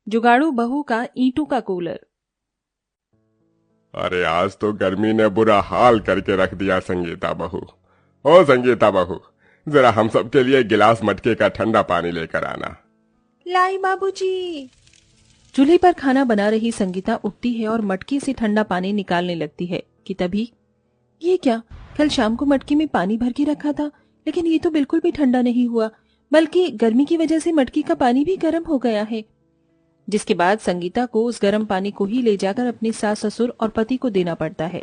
जुगाड़ू बहू का ईंटों का कूलर। अरे आज तो गर्मी ने बुरा हाल करके रख दिया संगीता बहू। ओ संगीता बहू, जरा हम सबके लिए गिलास मटके का ठंडा पानी लेकर आना। लाई बाबूजी। चूल्हे पर खाना बना रही संगीता उठती है और मटके से ठंडा पानी निकालने लगती है कि तभी ये क्या, कल शाम को मटके में पानी भर के रखा था, लेकिन ये तो बिल्कुल भी ठंडा नहीं हुआ, बल्कि गर्मी की वजह से मटके का पानी भी गर्म हो गया है। जिसके बाद संगीता को उस गर्म पानी को ही ले जाकर अपने सास ससुर और पति को देना पड़ता है।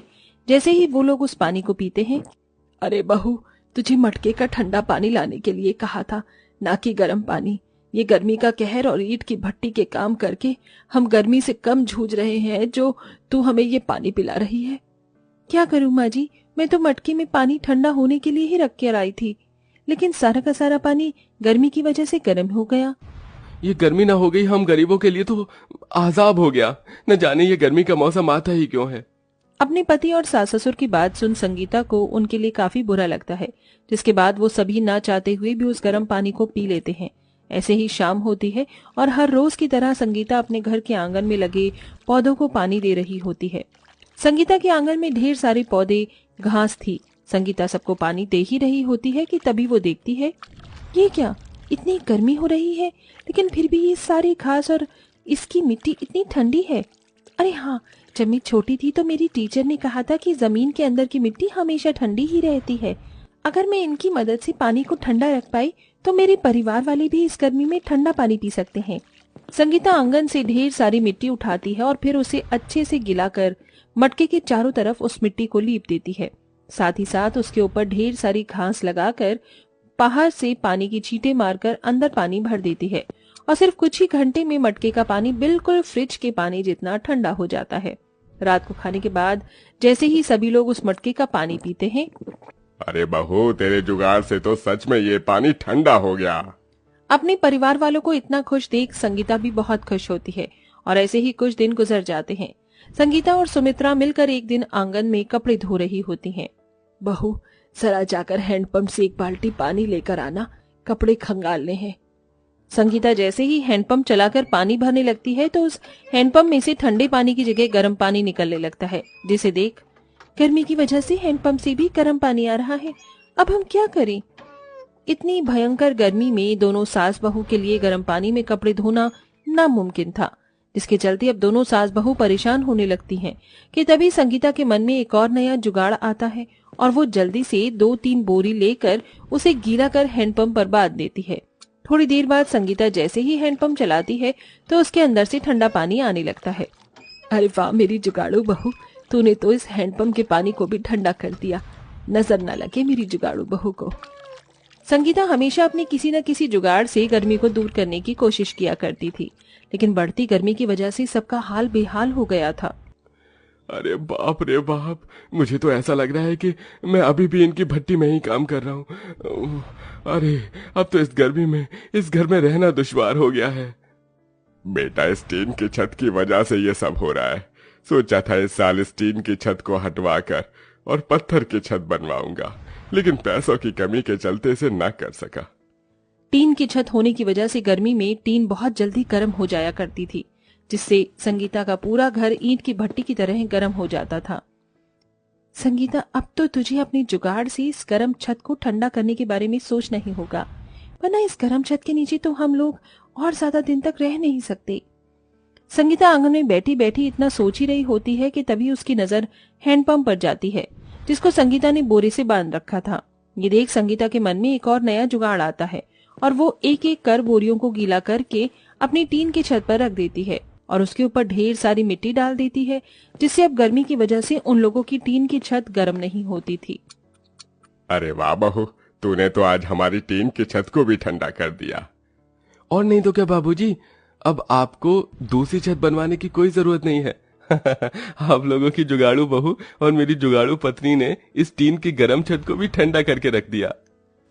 जैसे ही वो लोग उस पानी को पीते हैं, अरे बहू, तुझे मटके का ठंडा पानी लाने के लिए कहा था, ना कि गर्म पानी। ये गर्मी का कहर और ईंट की भट्टी के काम करके हम गर्मी से कम जूझ रहे हैं, जो तू हमें ये पानी पिला रही है। क्या करूं माँ जी, मैं तो मटके में पानी ठंडा होने के लिए ही रख कर आई थी, लेकिन सारा का सारा पानी गर्मी की वजह से गर्म हो गया। ये गर्मी ना हो गई हम गरीबों के लिए तो आजाब हो गया। न जाने ये गर्मी का मौसम आता ही क्यों है। अपने पति और सास ससुर की बात सुन संगीता को उनके लिए काफी बुरा लगता है, जिसके बाद वो सभी ना चाहते हुए भी उस गर्म पानी को पी लेते हैं। ऐसे ही शाम होती है और हर रोज की तरह संगीता अपने घर के आंगन में लगे पौधों को पानी दे रही होती है। संगीता के आंगन में ढेर सारे पौधे, घास थी। संगीता सबको पानी दे ही रही होती है कि तभी वो देखती है, ये क्या, इतनी गर्मी हो रही है, लेकिन फिर भी ये सारी घास और इसकी मिट्टी इतनी ठंडी है। अरे हाँ, जब मैं छोटी थी तो मेरी टीचर ने कहा था कि जमीन के अंदर की मिट्टी हमेशा ठंडी ही रहती है। अगर मैं इनकी मदद से पानी को ठंडा रख पाई तो मेरे परिवार वाले भी इस गर्मी में ठंडा पानी पी सकते हैं। संगीता आंगन से ढेर सारी मिट्टी उठाती है और फिर उसे अच्छे से गिलाकर मटके के चारों तरफ उस मिट्टी को लीप देती है। साथ ही साथ उसके ऊपर ढेर सारी घास लगाकर बाहर से पानी की छींटे मारकर अंदर पानी भर देती है और सिर्फ कुछ ही घंटे में मटके का पानी बिल्कुल फ्रिज के पानी जितना ठंडा हो जाता है। रात को खाने के बाद जैसे ही सभी लोग उस मटके का पानी पीते हैं, अरे बहू, तेरे जुगाड़ से तो सच में ये पानी ठंडा हो गया। अपने परिवार वालों को इतना खुश देख संगीता भी बहुत खुश होती है और ऐसे ही कुछ दिन गुजर जाते हैं। संगीता और सुमित्रा मिलकर एक दिन आंगन में कपड़े धो रही होती हैं। बहू, जरा जाकर हैंडपंप से एक बाल्टी पानी लेकर आना, कपड़े खंगालने हैं। संगीता जैसे ही हैंडपंप चलाकर पानी भरने लगती है तो उस हैंडपंप में से ठंडे पानी की जगह गर्म पानी निकलने लगता है, जिसे देख गर्मी की वजह से हैंडपंप से भी गर्म पानी आ रहा है। अब हम क्या करें? इतनी भयंकर गर्मी में दोनों सास बहू के लिए गर्म पानी में कपड़े धोना नामुमकिन था, जिसके चलते अब दोनों सास बहू परेशान होने लगती हैं कि तभी संगीता के मन में एक और नया जुगाड़ आता है और वो जल्दी से 2-3 बोरी लेकर उसे गीला कर हैंडपंप पर बांध देती है। थोड़ी देर बाद संगीता जैसे ही हैंडपंप चलाती है तो उसके अंदर से ठंडा पानी आने लगता है। अरे वाह मेरी जुगाड़ू बहू, तूने तो इस हैंडपंप के पानी को भी ठंडा कर दिया, नजर न लगे मेरी जुगाड़ू बहू को। संगीता हमेशा अपने किसी न किसी जुगाड़ से गर्मी को दूर करने की कोशिश किया करती थी, लेकिन बढ़ती गर्मी की वजह से सबका हाल बेहाल हो गया था। अरे बाप रे बाप, मुझे तो ऐसा लग रहा है कि मैं अभी भी इनकी भट्टी में ही काम कर रहा हूँ। अरे अब तो इस गर्मी में इस घर में रहना दुश्वार हो गया है। बेटा, इस टीन की छत की वजह से ये सब हो रहा है। सोचा था इस साल इस टीन की छत को हटवा कर और पत्थर की छत बनवाऊंगा, लेकिन पैसों की कमी के चलते इसे न कर सका। टीन की छत होने की वजह से गर्मी में टीन बहुत जल्दी गर्म हो जाया करती थी, जिससे संगीता का पूरा घर ईंट की भट्टी की तरह गर्म हो जाता था। संगीता, अब तो तुझे अपनी जुगाड़ से इस गर्म छत को ठंडा करने के बारे में सोचना ही होगा, वरना इस गर्म छत के नीचे तो हम लोग और ज्यादा दिन तक रह नहीं सकते। संगीता आंगन में बैठी बैठी इतना सोच ही रही होती है कि तभी उसकी नजर हैंडपंप पर जाती है, जिसको संगीता ने बोरे से बांध रखा था। ये देख संगीता के मन में एक और नया जुगाड़ आता है और वो एक एक कर बोरियों को गीला करके अपनी टीन की छत पर रख देती है और उसके ऊपर ढेर सारी मिट्टी डाल देती है, जिससे अब गर्मी की वजह से उन लोगों की टीन की छत गर्म नहीं होती थी। अरे वाह बहू, तूने तो आज हमारी टीन की छत को भी ठंडा कर दिया। और नहीं तो क्या बाबूजी, अब आपको दूसरी छत बनवाने की कोई जरूरत नहीं है। आप लोगों की जुगाड़ू बहू और मेरी जुगाड़ू पत्नी ने इस टीन की गर्म छत को भी ठंडा करके रख दिया।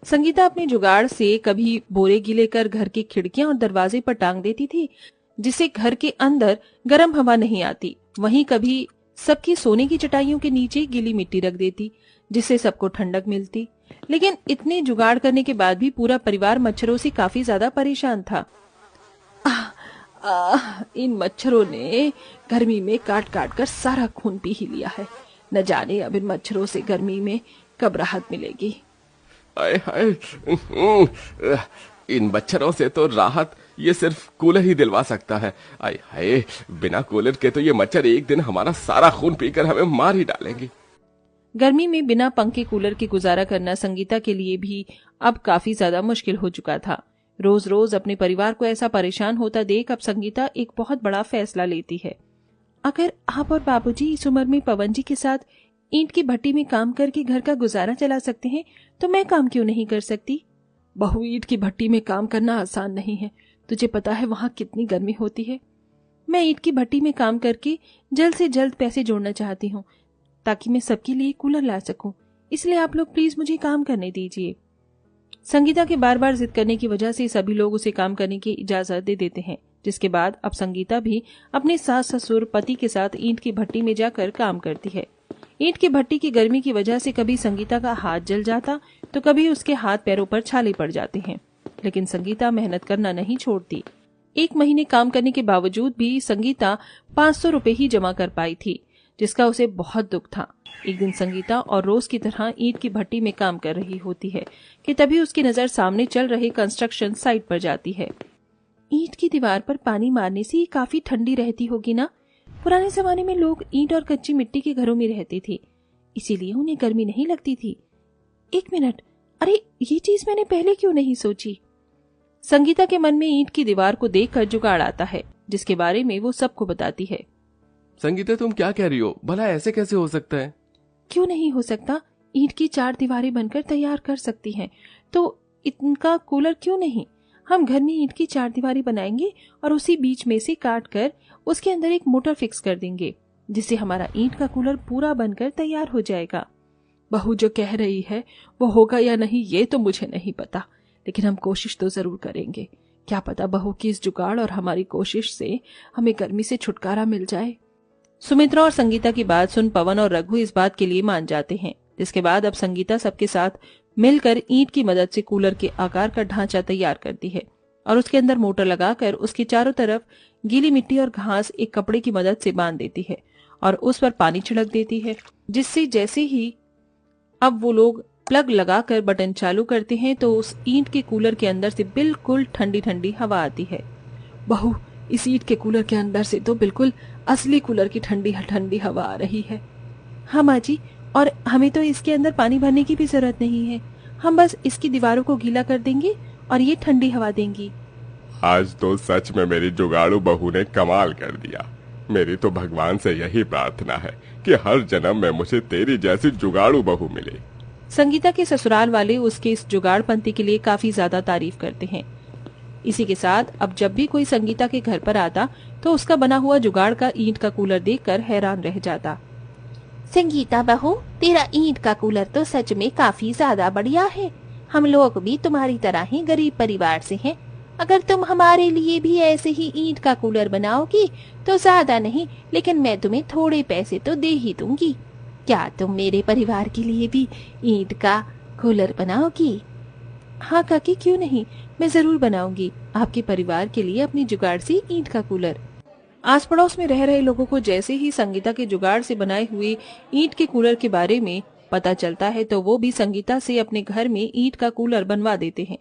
संगीता अपने जुगाड़ से कभी बोरे गीले कर घर की खिड़कियां और दरवाजे पर टांग देती थी, जिससे घर के अंदर गर्म हवा नहीं आती। वहीं कभी सबकी सोने की चटाइयों के नीचे गीली मिट्टी रख देती, जिससे सबको ठंडक मिलती। लेकिन इतने जुगाड़ करने के बाद भी पूरा परिवार मच्छरों से काफी ज्यादा परेशान था। इन मच्छरों ने गर्मी में काट काट कर सारा खून पी ही लिया है। न जाने अब इन मच्छरों से गर्मी में कब राहत मिलेगी। आय हाय, इन मच्छरों से तो राहत ये सिर्फ कूलर ही दिलवा सकता है। आय हाय, बिना कूलर के तो ये मच्छर एक दिन हमारा सारा खून पीकर हमें मार ही डालेंगे। गर्मी में बिना पंखे कूलर के गुजारा करना संगीता के लिए भी अब काफी ज्यादा मुश्किल हो चुका था। रोज रोज अपने परिवार को ऐसा परेशान होता देख अब संगीता एक बहुत बड़ा फैसला लेती है। अगर आप और बाबूजी इस उम्र में पवन जी के साथ ईंट की भट्टी में काम करके घर का गुजारा चला सकते हैं तो मैं काम क्यों नहीं कर सकती? बहू, ईंट की भट्टी में काम करना आसान नहीं है। तुझे पता है वहां कितनी गर्मी होती है। मैं ईंट की भट्टी में काम करके जल्द से जल्द पैसे जोड़ना चाहती हूँ ताकि मैं सबके लिए कूलर ला सकूं। इसलिए आप लोग प्लीज मुझे काम करने दीजिए। संगीता के बार बार जिद करने की वजह से सभी लोग उसे काम करने की इजाजत दे देते हैं, जिसके बाद अब संगीता भी अपने सास ससुर पति के साथ ईंट की भट्टी में जाकर काम करती है। ईंट की भट्टी की गर्मी की वजह से कभी संगीता का हाथ जल जाता तो कभी उसके हाथ पैरों पर छाले पड़ जाते हैं, लेकिन संगीता मेहनत करना नहीं छोड़ती। 1 महीने काम करने के बावजूद भी संगीता 500 रुपए ही जमा कर पाई थी, जिसका उसे बहुत दुख था। एक दिन संगीता और रोज की तरह ईंट की भट्टी में काम कर रही होती है कि तभी उसकी नजर सामने चल रहे कंस्ट्रक्शन साइट पर जाती है। ईंट की दीवार पर पानी मारने से ये काफी ठंडी रहती होगी ना? पुराने जमाने में लोग ईंट और कच्ची मिट्टी के घरों में रहते थे, इसीलिए उन्हें गर्मी नहीं लगती थी। 1 मिनट, अरे ये चीज मैंने पहले क्यों नहीं सोची? संगीता के मन में ईंट की दीवार को देखकर जुगाड़ आता है, जिसके बारे में वो सबको बताती है। संगीता, तुम क्या कह रही हो? भला ऐसे कैसे हो सकता है? क्यों नहीं हो सकता? ईंट की 4 दीवारें बनकर तैयार कर सकती हैं, तो इनका कूलर क्यों नहीं? हम घर में ईंट की 4 दीवारें बनाएंगे और उसी बीच में से काट कर उसके अंदर एक मोटर फिक्स कर देंगे, जिससे हमारा ईंट का कूलर पूरा बनकर तैयार हो जाएगा। बहू जो कह रही है वो होगा या नहीं ये तो मुझे नहीं पता, लेकिन हम कोशिश तो जरूर करेंगे। क्या पता बहू की इस जुगाड़ और हमारी कोशिश से हमें गर्मी से छुटकारा मिल जाए। सुमित्रा और संगीता की बात सुन पवन और रघु इस बात के लिए मान जाते हैं, जिसके बाद अब संगीता सबके साथ मिलकर ईंट की मदद से कूलर के आकार का ढांचा तैयार करती है और उसके अंदर मोटर लगाकर उसके चारों तरफ गीली मिट्टी और घास एक कपड़े की मदद से बांध देती है और उस पर पानी छिड़क देती है, जिससे जैसे ही अब वो लोग प्लग लगाकर बटन चालू करते हैं तो उस ईंट के कूलर के अंदर से बिल्कुल ठंडी ठंडी हवा आती है। बहू, इस ईंट के कूलर के अंदर से तो बिल्कुल असली कूलर की ठंडी ठंडी हवा आ रही है। हाँ माँ जी, और हमें तो इसके अंदर पानी भरने की भी जरूरत नहीं है। हम बस इसकी दीवारों को गीला कर देंगे और ये ठंडी हवा देंगी। आज तो सच में मेरी जुगाड़ू बहू ने कमाल कर दिया। मेरी तो भगवान से यही प्रार्थना है कि हर जन्म में मुझे तेरी जैसी जुगाड़ू बहू मिले। संगीता के ससुराल वाले उसके इस जुगाड़पंती के लिए काफी ज्यादा तारीफ करते हैं। इसी के साथ अब जब भी कोई संगीता के घर पर आता तो उसका बना हुआ जुगाड़ का ईंट का कूलर देखकर हैरान रह जाता। संगीता बहू, तेरा ईंट का कूलर तो सच में काफी ज्यादा बढ़िया है। हम लोग भी तुम्हारी तरह ही गरीब परिवार से हैं। अगर तुम हमारे लिए भी ऐसे ही ईंट का कूलर बनाओगी तो ज्यादा नहीं, लेकिन मैं तुम्हें थोड़े पैसे तो दे ही दूंगी। क्या तुम मेरे परिवार के लिए भी ईंट का कूलर बनाओगी? हाँ काकी, क्यों नहीं, मैं जरूर बनाऊंगी आपके परिवार के लिए अपनी जुगाड़ से ईंट का कूलर। आस पड़ोस में रह रहे लोगों को जैसे ही संगीता के जुगाड़ से बनाए हुए ईंट के कूलर के बारे में पता चलता है तो वो भी संगीता से अपने घर में ईंट का कूलर बनवा देते हैं,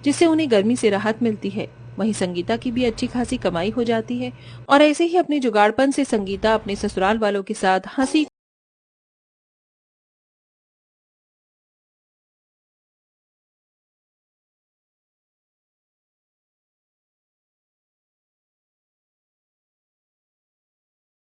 जिससे उन्हें गर्मी से राहत मिलती है। वहीं संगीता की भी अच्छी खासी कमाई हो जाती है और ऐसे ही अपने जुगाड़पन से संगीता अपने ससुराल वालों के साथ हंसी